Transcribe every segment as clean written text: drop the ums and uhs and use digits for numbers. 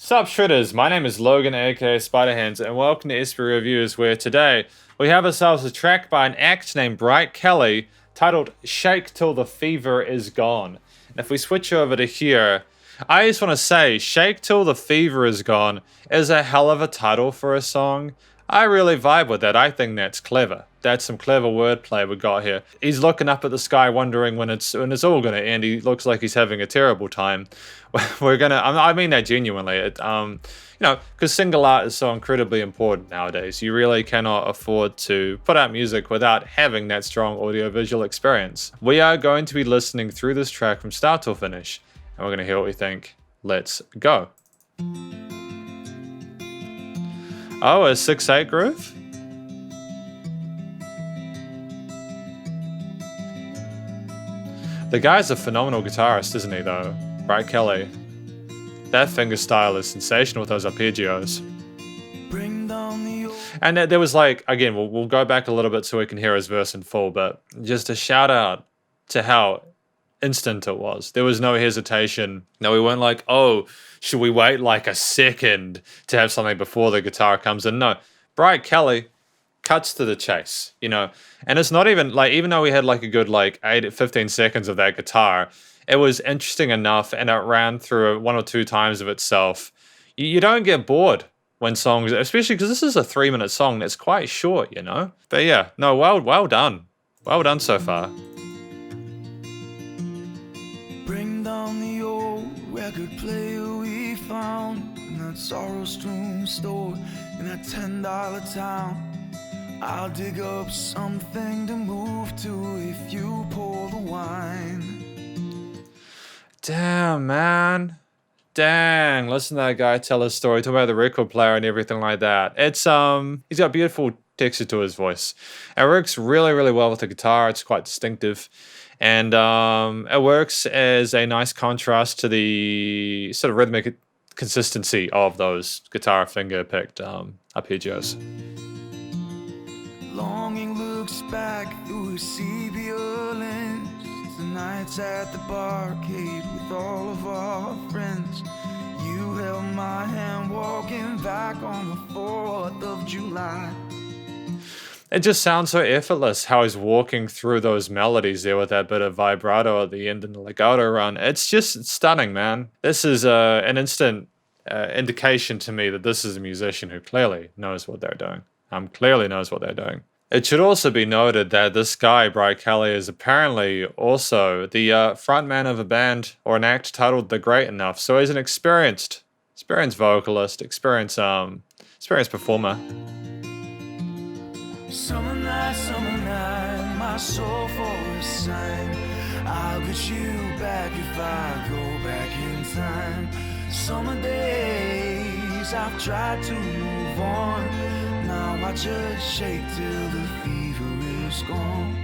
Sup Shredders, my name is Logan aka Spiderhands and welcome to SP Reviews, where today we have ourselves a track by an act named Bright Kelly titled Shake Till the Fever Is Gone. And if we switch over to here, I just want to say Shake Till the Fever Is Gone is a hell of a title for a song. I really vibe with that. I think that's clever. That's some clever wordplay we got here. He's looking up at the sky wondering when it's all gonna end. He looks like he's having a terrible time. I mean that genuinely. Because single art is so incredibly important nowadays. You really cannot afford to put out music without having that strong audiovisual experience. We are going to be listening through this track from start to finish, and we're gonna hear what we think. Let's go. Oh, a 6/8 groove? The guy's a phenomenal guitarist, isn't he, though? Bright Kelly. That finger style is sensational with those arpeggios. And there was like, again, we'll go back a little bit so we can hear his verse in full, but just a shout out to how instant it was. There was no hesitation. No, we weren't like, oh, should we wait like a second to have something before the guitar comes in? No, Bright Kelly cuts to the chase, and it's not even like, even though we had like a good like 15 seconds of that guitar, it was interesting enough and it ran through one or two times of itself. You don't get bored when songs, especially because this is a 3-minute song that's quite short, But yeah, no, well done. Well done so far. Bring down the old record player we found in that sorrow-strewn store in that $10 town. I'll dig up something to move to if you pour the wine. Damn, man. Dang, listen to that guy tell his story, talk about the record player and everything like that. It's he's got beautiful texture to his voice. It works really, really well with the guitar. It's quite distinctive. And it works as a nice contrast to the sort of rhythmic consistency of those guitar finger-picked arpeggios. Longing looks back through a sepia lens to nights at the barcade with all of our friends. You held my hand walking back on the 4th of July. It just sounds so effortless how he's walking through those melodies there with that bit of vibrato at the end and the legato run. It's just stunning, man. This is an instant indication to me that this is a musician who clearly knows what they're doing. Clearly knows what they're doing. It should also be noted that this guy, Bright Kelly, is apparently also the frontman of a band or an act titled The Great Enough. So he's an experienced vocalist, experienced performer. Summer night, my soul for a sign. I'll get you back if I go back in time. Summer days, I've tried to move on. Now I just shake till the fever is gone.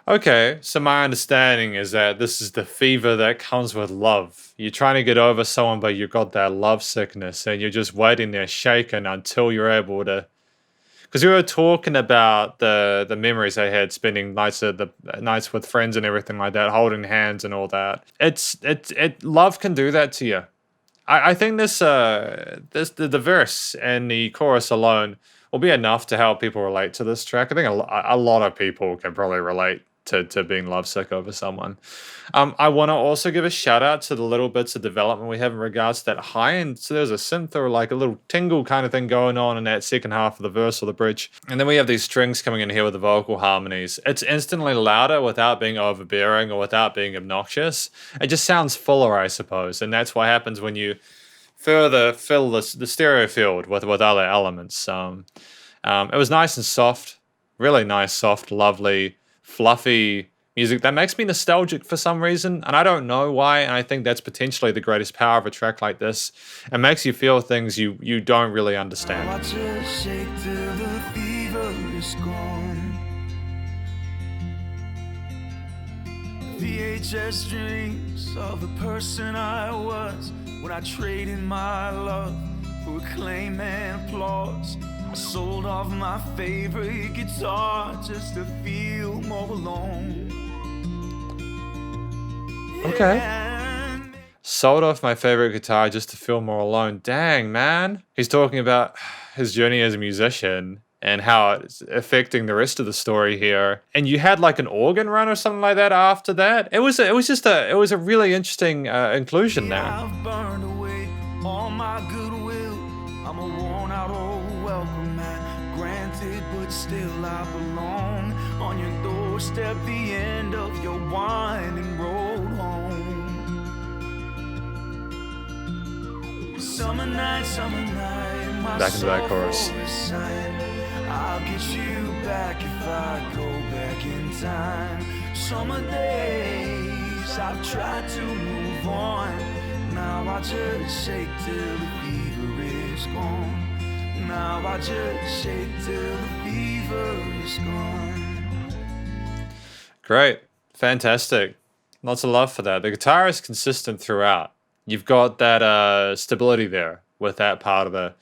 Okay, so my understanding is that this is the fever that comes with love. You're trying to get over someone, but you've got that love sickness, and you're just waiting there shaking until you're able to. Because we were talking about the memories I had spending nights with friends and everything like that, holding hands and all that. Love can do that to you. I think the verse and the chorus alone will be enough to help people relate to this track. I think a lot of people can probably relate to being lovesick over someone. I want to also give a shout out to the little bits of development we have in regards to that high end. So there's a synth or like a little tingle kind of thing going on in that second half of the verse or the bridge. And then we have these strings coming in here with the vocal harmonies. It's instantly louder without being overbearing or without being obnoxious. It just sounds fuller, I suppose. And that's what happens when you further fill the stereo field with other elements. It was nice and soft, really nice, soft, lovely, fluffy music that makes me nostalgic for some reason, and I don't know why, and I think that's potentially the greatest power of a track like this. It makes you feel things you don't really understand. I just shake till the fever is gone. VHS dreams of the person I was when I traded my love for acclaim and applause. I sold off my favorite guitar just to feel more alone. Okay. Sold off my favorite guitar just to feel more alone. Dang, man. He's talking about his journey as a musician and how it's affecting the rest of the story here. And you had like an organ run or something like that after that. It was a really interesting inclusion there. I've burned away all my goodwill. I'm a worn out old welcome man. Granted, but still I belong. On your doorstep, the end of your winding road home. Summer night, my Back into that chorus. I'll get you back if I go back in time. Summer days, I've tried to move on. Now I just shake till the fever is gone. Now I just shake till the fever is gone. Great. Fantastic. Lots of love for that. The guitar is consistent throughout. You've got that stability there with that part of the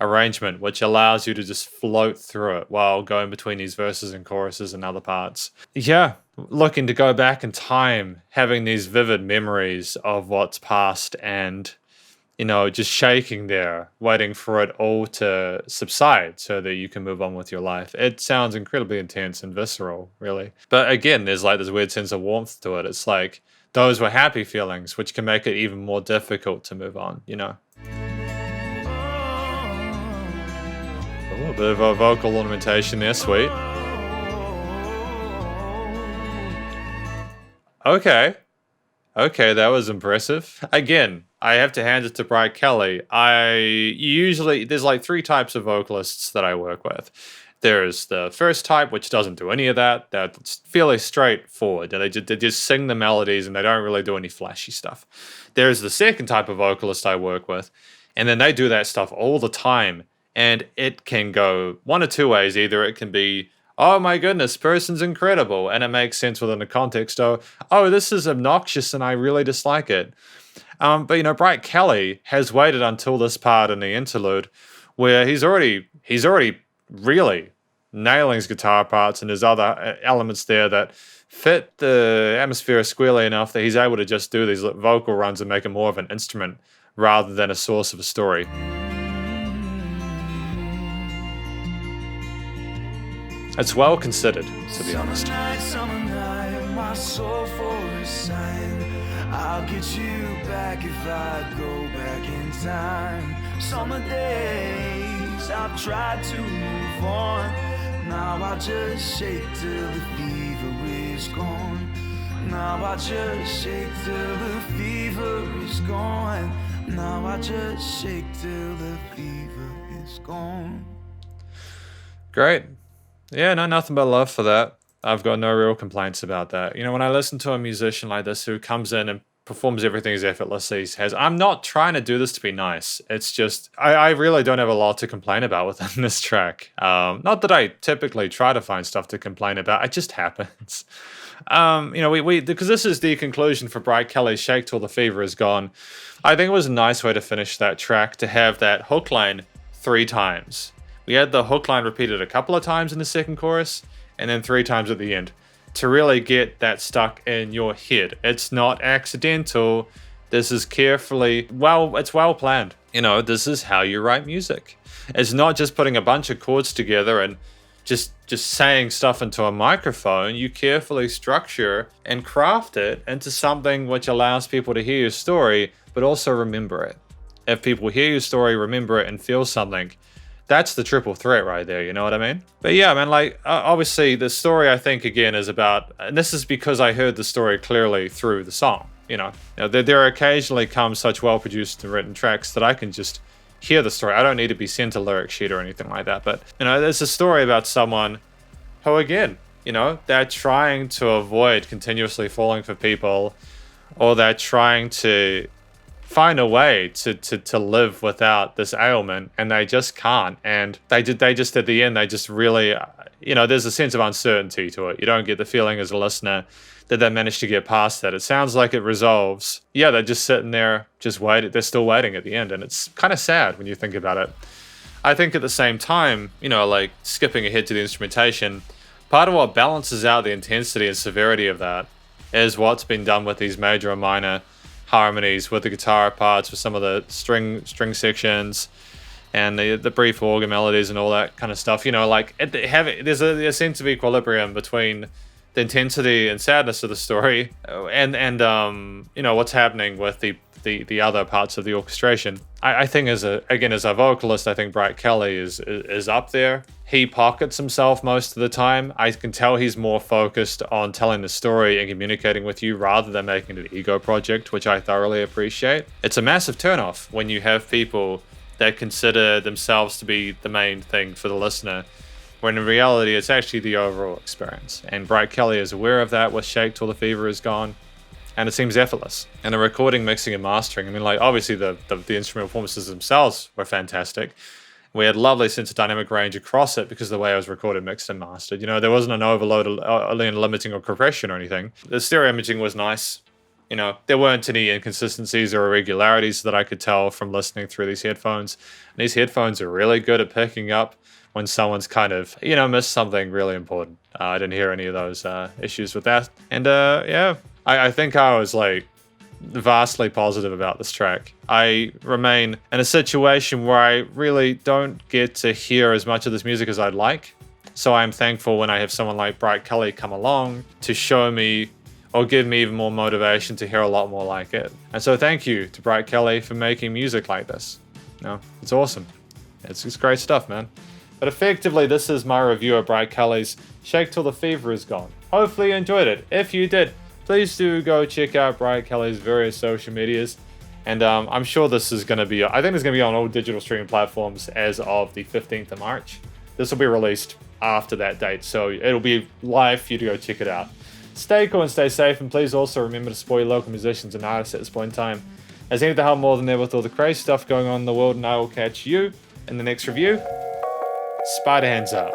arrangement, which allows you to just float through it while going between these verses and choruses and other parts. Yeah, looking to go back in time, having these vivid memories of what's past and, you know, just shaking there, waiting for it all to subside so that you can move on with your life. It sounds incredibly intense and visceral, really. But again, there's like this weird sense of warmth to it. It's like those were happy feelings, which can make it even more difficult to move on, you know? A little bit of a vocal ornamentation there, sweet. Okay, that was impressive. Again, I have to hand it to Bright Kelly. There's like 3 types of vocalists that I work with. There's the first type, which doesn't do any of that. That's fairly straightforward. They just sing the melodies and they don't really do any flashy stuff. There's the second type of vocalist I work with, and then they do that stuff all the time. And it can go one of 2 ways. Either it can be, oh my goodness, person's incredible, and it makes sense within the context of, oh, this is obnoxious and I really dislike it. But you know, Bright Kelly has waited until this part in the interlude where he's already really nailing his guitar parts, and there's other elements there that fit the atmosphere squarely enough that he's able to just do these vocal runs and make it more of an instrument rather than a source of a story. It's well considered, to be honest. Summer night, my soul for a sign. I'll get you back if I go back in time. Summer days, I've tried to move on. Now I just shake till the fever is gone. Now I just shake till the fever is gone. Now I just shake till the fever is gone. Great. Yeah, no, nothing but love for that. I've got no real complaints about that. You know, when I listen to a musician like this who comes in and performs everything as effortlessly as he has, I'm not trying to do this to be nice. It's just, I really don't have a lot to complain about within this track. Not that I typically try to find stuff to complain about. It just happens. You know, because this is the conclusion for Bright Kelly's Shake Till the Fever Is Gone. I think it was a nice way to finish that track, to have that hook line 3 times. We had the hook line repeated a couple of times in the second chorus, and then 3 times at the end, to really get that stuck in your head. It's not accidental. This is it's well planned. You know, this is how you write music. It's not just putting a bunch of chords together and just saying stuff into a microphone. You carefully structure and craft it into something which allows people to hear your story, but also remember it. If people hear your story, remember it, and feel something, that's the triple threat right there, you know what I mean? But yeah, man, like, obviously the story, I think, again, is about, and this is because I heard the story clearly through the song, you know? There occasionally come such well-produced and written tracks that I can just hear the story. I don't need to be sent a lyric sheet or anything like that, but, you know, there's a story about someone who, again, you know, they're trying to avoid continuously falling for people, or they're trying to find a way to live without this ailment, and they just can't. And they just at the end, they just really, you know, there's a sense of uncertainty to it. You don't get the feeling as a listener that they managed to get past that. It sounds like it resolves. Yeah, they're just sitting there, just waiting. They're still waiting at the end, and it's kind of sad when you think about it. I think at the same time, you know, like skipping ahead to the instrumentation, part of what balances out the intensity and severity of that is what's been done with these major and minor harmonies with the guitar parts, with some of the string sections, and the brief organ melodies and all that kind of stuff. You know, like there's a sense of equilibrium between the intensity and sadness of the story and you know, what's happening with the other parts of the orchestration. I think as a vocalist, I think Bright Kelly is up there. He pockets himself most of the time. I can tell he's more focused on telling the story and communicating with you rather than making it an ego project, which I thoroughly appreciate. It's a massive turnoff when you have people that consider themselves to be the main thing for the listener, when in reality it's actually the overall experience. And Bright Kelly is aware of that with Shake Till the Fever Is Gone, and it seems effortless. And the recording, mixing, and mastering, I mean, like, obviously the instrumental performances themselves were fantastic. We had lovely sense of dynamic range across it because of the way it was recorded, mixed, and mastered. You know, there wasn't an overload, limiting, or compression or anything. The stereo imaging was nice. You know, there weren't any inconsistencies or irregularities that I could tell from listening through these headphones. And these headphones are really good at picking up when someone's kind of, you know, missed something really important. I didn't hear any of those issues with that. And yeah, I think I was like vastly positive about this track. I remain in a situation where I really don't get to hear as much of this music as I'd like. So I'm thankful when I have someone like Bright Kelly come along to show me or give me even more motivation to hear a lot more like it. And so thank you to Bright Kelly for making music like this. No, it's awesome. It's just great stuff, man. But effectively, this is my review of Bright Kelly's Shake Till the Fever Is Gone. Hopefully you enjoyed it. If you did, please do go check out Bright Kelly's various social medias. And I'm sure this is going to be, I think it's going to be on all digital streaming platforms as of the 15th of March. This will be released after that date, so it'll be live for you to go check it out. Stay cool and stay safe, and please also remember to support your local musicians and artists at this point in time, as they need the help more than ever with all the crazy stuff going on in the world, and I will catch you in the next review. Spiderhands Out.